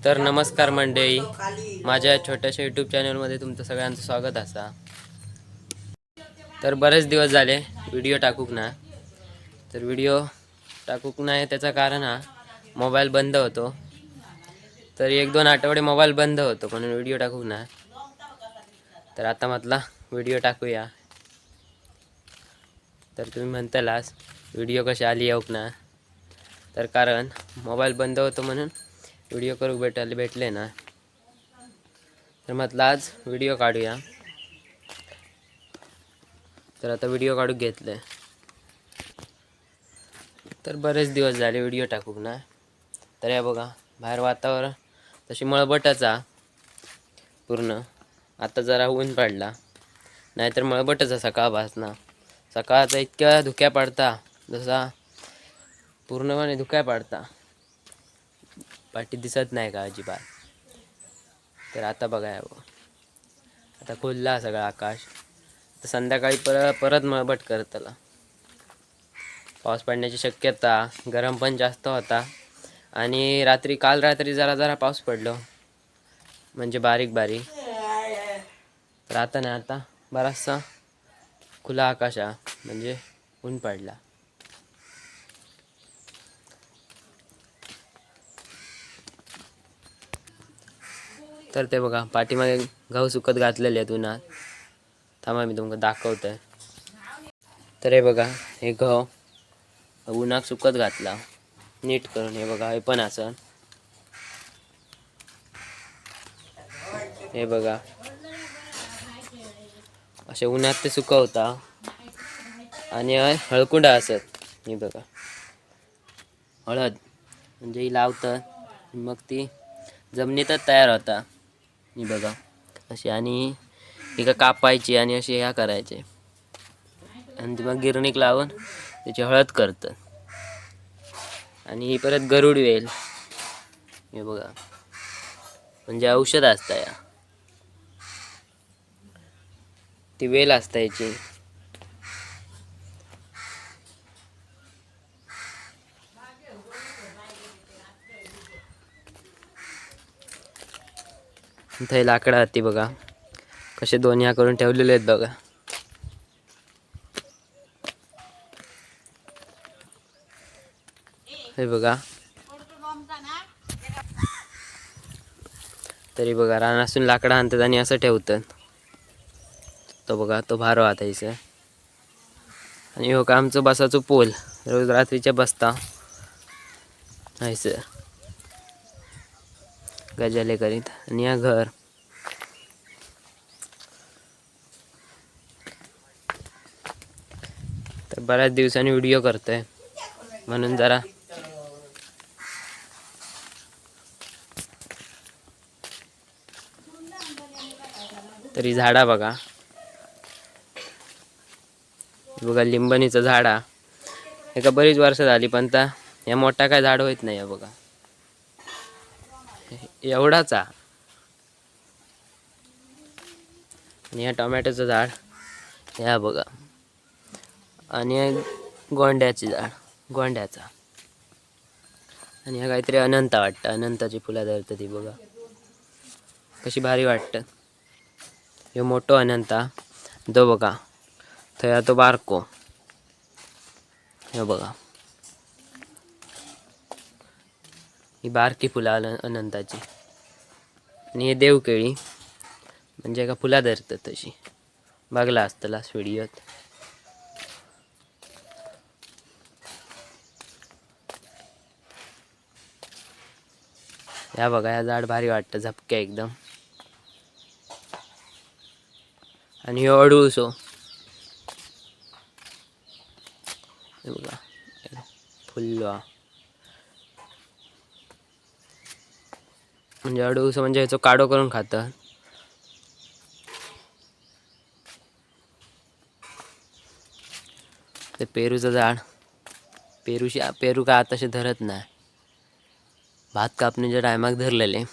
तर नमस्कार मंडळी, माझ्या छोट्याशा यूट्यूब चॅनलमध्ये तुमचं सगळ्यांचं स्वागत असा. तर बरेच दिवस झाले व्हिडिओ टाकूक ना. तर व्हिडिओ टाकूक नाही त्याचं कारण हा मोबाईल बंद होतो. तर 1-2 आठवडे मोबाईल बंद होतो म्हणून व्हिडिओ टाकूक ना. तर आता म्हटला व्हिडिओ टाकूया. तर तुम्ही म्हणतालाच व्हिडिओ कशी आली येऊक ना. तर कारण मोबाईल बंद होतो म्हणून व्हिडिओ करू भेटले ना. तर म्हटलं आज व्हिडिओ काढूया. तर आता व्हिडिओ काढूक घेतले. तर बरेच दिवस झाले व्हिडिओ टाकूक ना. तर या बघा बाहेर वातावरण तशी मळबटाचा पूर्ण. आता जरा ऊन पडला, नाहीतर मळबटाचा सकाळपासना. सकाळचा इतक्या धुक्या पडता, जसा पूर्णपणे धुक्या पडता, पाठी दिसत नाही का अजिबात. तर आता बघा आता खुलला सगळं आकाश. तर संध्याकाळी परत मळबट करतला. पाऊस पडण्याची शक्यता, गरम पण जास्त होता. आणि काल रात्री जरा जरा पाऊस पडलो, म्हणजे बारीक बारीक. तर आता नाही, आता बराचसा खुला आकाश म्हणजे ऊन पडला. तर ते बघा पाठीमागे गहू सुकत घातलेले आहेत उन्हात. थांबा मी तुम्हाला दाखवतोय. तर हे बघा, हे गहू उन्हात सुकत घातला नीट करून. हे बघा, हे पण असं. हे बघा असे उन्हात ते सुकवता. आणि हळकुंडा असत. हे बघा हळद, म्हणजे ही लावतात मग ती जमिनीतच तयार होता. ही बघा अशी, आणि ही का कापायची आणि अशी ह्या करायचे, आणि ती मग गिरणीक लावून त्याची हळद करतात. आणि ही परत गरुड वेल, हे बघा म्हणजे औषध असता या. ती वेल असता याची. इथे लाकडं होती बघा, कसे दोन ह्या करून ठेवलेले आहेत बघा. हे बघा, तरी बघा रानासून लाकडं आणतात आणि असं ठेवतात. तो बघा तो भारो आता इथं. आणि हो का आमचं बसाचं पोल, रोज रात्रीच्या बसता सर गजाले करीत. आणि या घर तर बऱ्याच दिवसांनी व्हिडिओ करतोय म्हणून जरा तरी झाडा बघा. बघा लिंबणीचं झाड एका बरीच वर्ष झाली, पण ता या मोठा काय झाड होत नाही. बघा एवढाच. आणि या टोमॅटोचं झाड ह्या बघा. आणि गोंड्याचे झाड, गोंड्याचा. आणि ह्या काहीतरी अनंत वाटतं, अनंताची फुलं धरतं ती बघा, कशी भारी वाटतं. हे मोठो अनंता, तो बघा थया तो बारको. हे बघा ही बारकी फुलं अनंताची. आणि हे देवकेळी, म्हणजे का फुला धरतात तशी. बघला असतला व्हिडिओत. या बघा, या झाड भारी वाटतं, झपक्या एकदम. आणि हे अडुळसो, हे बघा फुलवा. म्हणजे अडुळसो म्हणजे ह्याचो काढो करून खातात. ते पेरूचं झाड, पेरू का आताशे धरत नाही. भात कापणीच्या टायमाक धरलेले.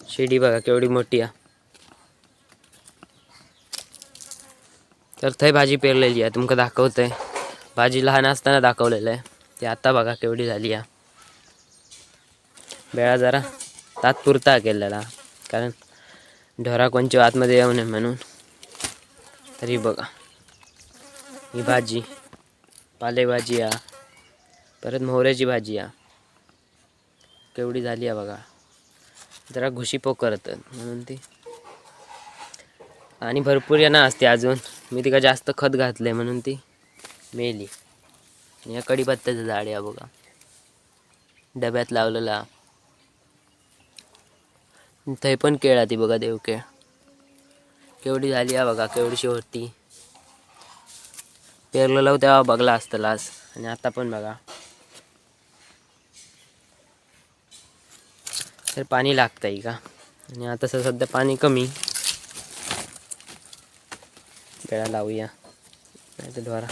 शिडी बघा केवढी मोठी आहे. तर थंय भाजी पेरलेली आहे, तुमका दाखवतंय. भाजी लहान असताना दाखवलेलं आहे. ती आता बघा केवढी झाली या. बेळा जरा तात्पुरता केलेला, कारण ढोरा कोणच्या आतमध्ये येऊ नये म्हणून. तरी बघा ही भाजी, पालेभाजी या, परत मोहऱ्याची भाजी या, केवढी झाली आहे बघा. जरा घुशी पोकरतात म्हणून ती, आणि भरपूर येणं असते अजून. मी तिका जास्त खत घातलंय म्हणून ती मेली. या कढीपत्त्याचं झाड या बघा, डब्यात लावलेला. थंय पण केळा ती बघा, देवकेळ केवढी झाली या बघा, केवढीशी होती. पेरलेलं तेव्हा बघला असतलास, आणि आता पण बघा. तर पाणी लागतंय का, आणि आता सध्या पाणी कमी. बेळा लावूया, नाही तर ढोरा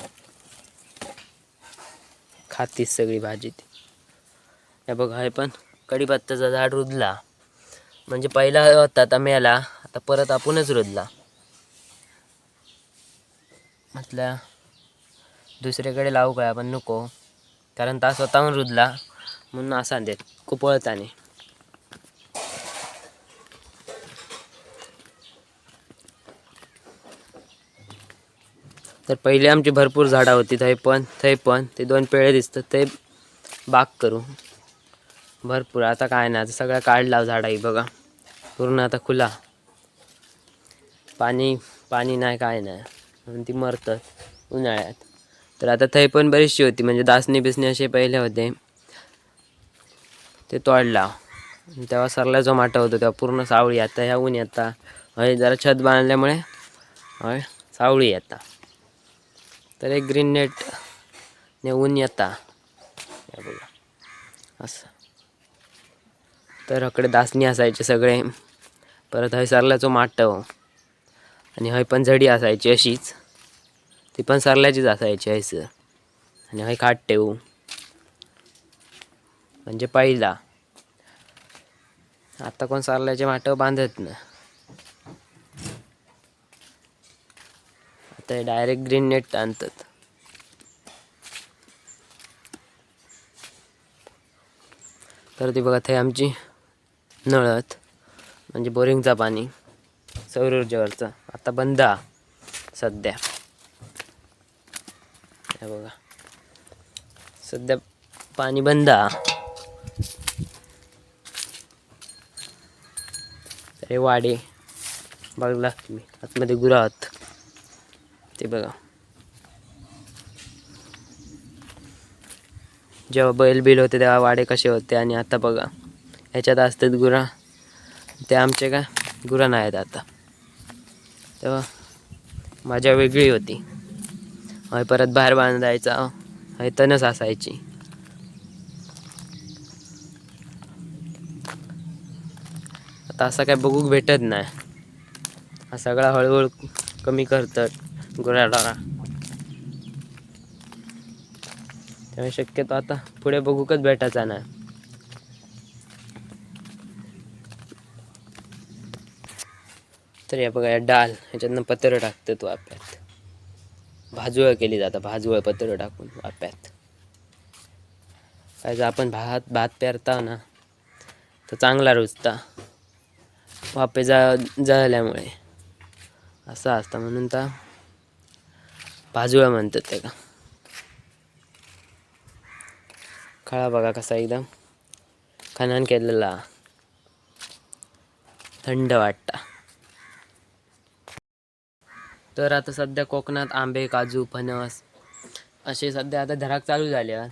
खातीच सगळी भाजी ती. हे बघा, हे पण कढीपत्त्याचा झाड रुजला, म्हणजे पहिला होता आता मेला, आता परत आपणच रुजला. म्हटलं दुसरीकडे लावू काय आपण, नको, कारण ता स्वतःहून रुजला म्हणून असा देत कुपळताने. तर पहिले आमची भरपूर झाडं होती, थंय पण ते 2 पेळे दिसतात, ते बाग करू भरपूर. आता काय नाही, आता सगळं काढला झाडं ही बघा, पूर्ण आता खुला. पाणी नाही, काय नाही, म्हणून ती मरतात उन्हाळ्यात. तर आता थंय पण बरीचशी होती, म्हणजे दासणी बिसणी असे पहिले होते, ते तोडला. तेव्हा सरला जो माटा होतो तेव्हा पूर्ण सावळी. आता ह्या ऊन येता, हय जरा छत बांधल्यामुळे हय सावळी येता. तर एक ग्रीन नेट ने ऊन येता बघा असं. तर अकडे दासणी असायचे सगळे. परत हय सरल्याचो माटव, आणि हय पण झडी असायची अशीच, ती पण सरल्याचीच असायची हयसर. आणि हय खाट ठेवू, म्हणजे पहिला. आता कोण सरल्याचे माटव बांधत नाही, आता डायरेक्ट ग्रीन नेट आणतात. तर ती बघा, थंय आमची नळत, म्हणजे बोरिंगचा पाणी सौर ऊर्जेवरचं आता बंद सध्या. हे बघा सध्या पाणी बंद. अरे वाडे बघला तुम्ही, आतमध्ये गुरात ते बघा. जेव्हा बैल बिल होते तेव्हा वाडे कसे होते, आणि आता बघा ह्याच्यात असतात गुरा. ते आमचे काय गुरा नाहीत आता. तेव्हा मजा वेगळी होती. हय परत बाहेर बांधायचा, हय तणस असायची. आता असं काय बघूक भेटत नाही. हा सगळा हळूहळू कमी करतात गुराढोरा. त्यामुळे शक्यतो आता पुढे बघूकच भेटायचा नाही. तर या बघा, या डाल ह्याच्यातनं पत्र टाकतात वाप्यात. भाजूळ केली जातं, भाजूळ पत्र टाकून वाप्यात. काय जर आपण भात पेरताव ना, तर चांगला रुजता वाफे जळल्यामुळे असं असतं, म्हणून तर भाजूळ म्हणतात त्याला. खळा बघा कसा एकदम खणून केलेला, थंड वाटता. तर आता सध्या कोकणात आंबे, काजू, फणस असे सध्या आता धराक चालू झाले आहेत.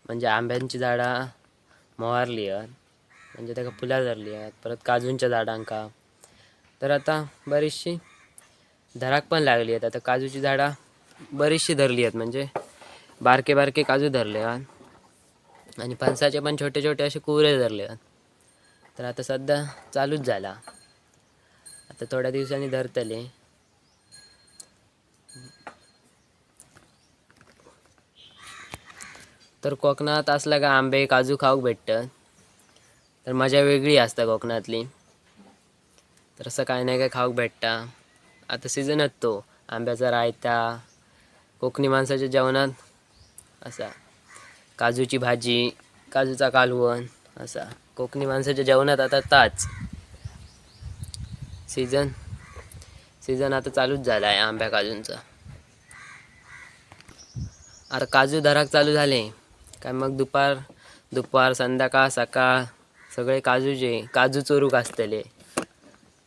म्हणजे आंब्यांची झाडं मोहारली आहेत, म्हणजे त्याला फुला धरली आहेत. परत काजूंच्या झाडांका तर आता बरीचशी धराक पण लागली आहेत. आता काजूची झाडं बरीचशी धरली आहेत, म्हणजे बारके बारके काजू धरले आहेत, आणि फणसाचे पण छोटे छोटे असे कुवरे धरले आहेत. तर आता सध्या चालूच झाला, आता थोड्या दिवसांनी धरतले. तर कोकणात असला का आंबे काजू खाऊक भेटतं, तर मजा वेगळी असते कोकणातली. तर असं काय नाही काय खाऊक भेटता. आता सीझनच तो आंब्याचा रायता कोकणी माणसाच्या जेवणात असा. काजूची भाजी, काजूचा कालवण असा कोकणी माणसाच्या जेवणात आता ताच सीझन आता चालूच झाला आहे आंब्या काजूंचा. आता काजू धराक चालू झाले काय मग दुपार संध्याकाळ सकाळ सगळे काजू चोरूक असतले.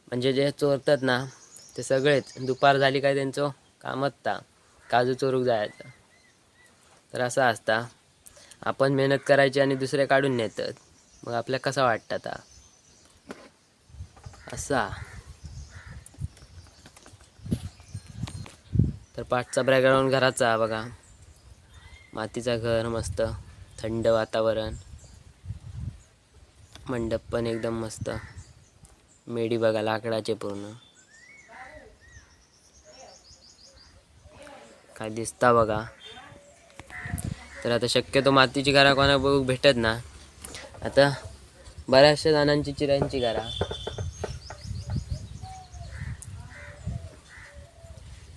म्हणजे जे चोरतात ना ते सगळेच दुपार झाली काय त्यांचं कामच काजू चोरूक जायचं. तर असं असता आपण मेहनत करायची आणि दुसरे काढून नेतात, मग आपल्याला कसा वाटतं आता असा. तर पाठचा बॅकग्राऊंड घराचा बघा, मातीचा घर मस्त, थंड वातावरण, मंडप पण एकदम मस्त, मेडी बघा लाकडाचे पूर्ण काय दिसता बघा. तर आता शक्यतो मातीची घरा कोणा बघू भेटत ना, आता बऱ्याचशा जणांची चिऱ्यांची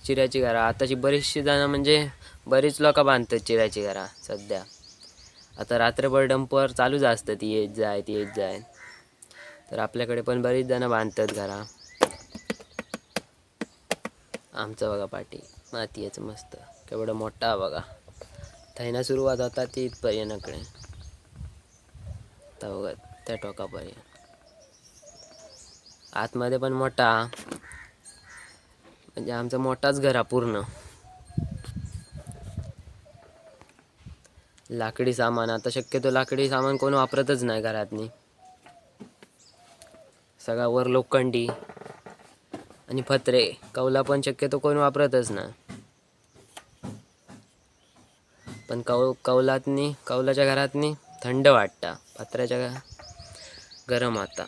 चिऱ्याची घरा आताची बरीचशी जणं म्हणजे बरीच लोक बांधतात चिऱ्याची घरा सध्या. आता रात्रभर डंपर चालूच असतं, ती येत जाय. तर आपल्याकडे पण बरीच जणं बांधतात घरा. आमचं बघा पाठी मातीचं मस्त केवढं मोठा बघा, थैना सुरुवात होता ती इथपर्यंतकडे आता बघा त्या टोकापर्यंत. आतमध्ये पण मोठा, म्हणजे आमचा मोठाच घर पूर्ण. लाकडी सामान आता शक्यतो लाकडी सामान कोण वापरतच नाही घरातनी, सगळा वर लोखंडी आणि पत्रे. कौला पण शक्यतो कोण वापरतच नाही, पण कौलाच्या घरातनी थंड वाटतं, पत्र्याच्या गरम आता.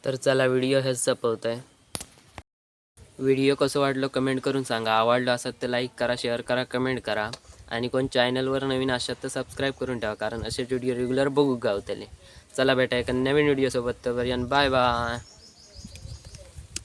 तर चला व्हिडिओ हेच संपवत आहे. व्हिडिओ कसं वाटलं कमेंट करून सांगा. आवडलं असेल तर लाईक करा, शेअर करा, कमेंट करा. आणि कोण चॅनलवर नवीन असतात तर सबस्क्राईब करून ठेवा, कारण असे व्हिडिओ रेग्युलर बघू गावतले. चला भेटा एका नवीन व्हिडिओसोबत, तोपर्यंत बाय बाय.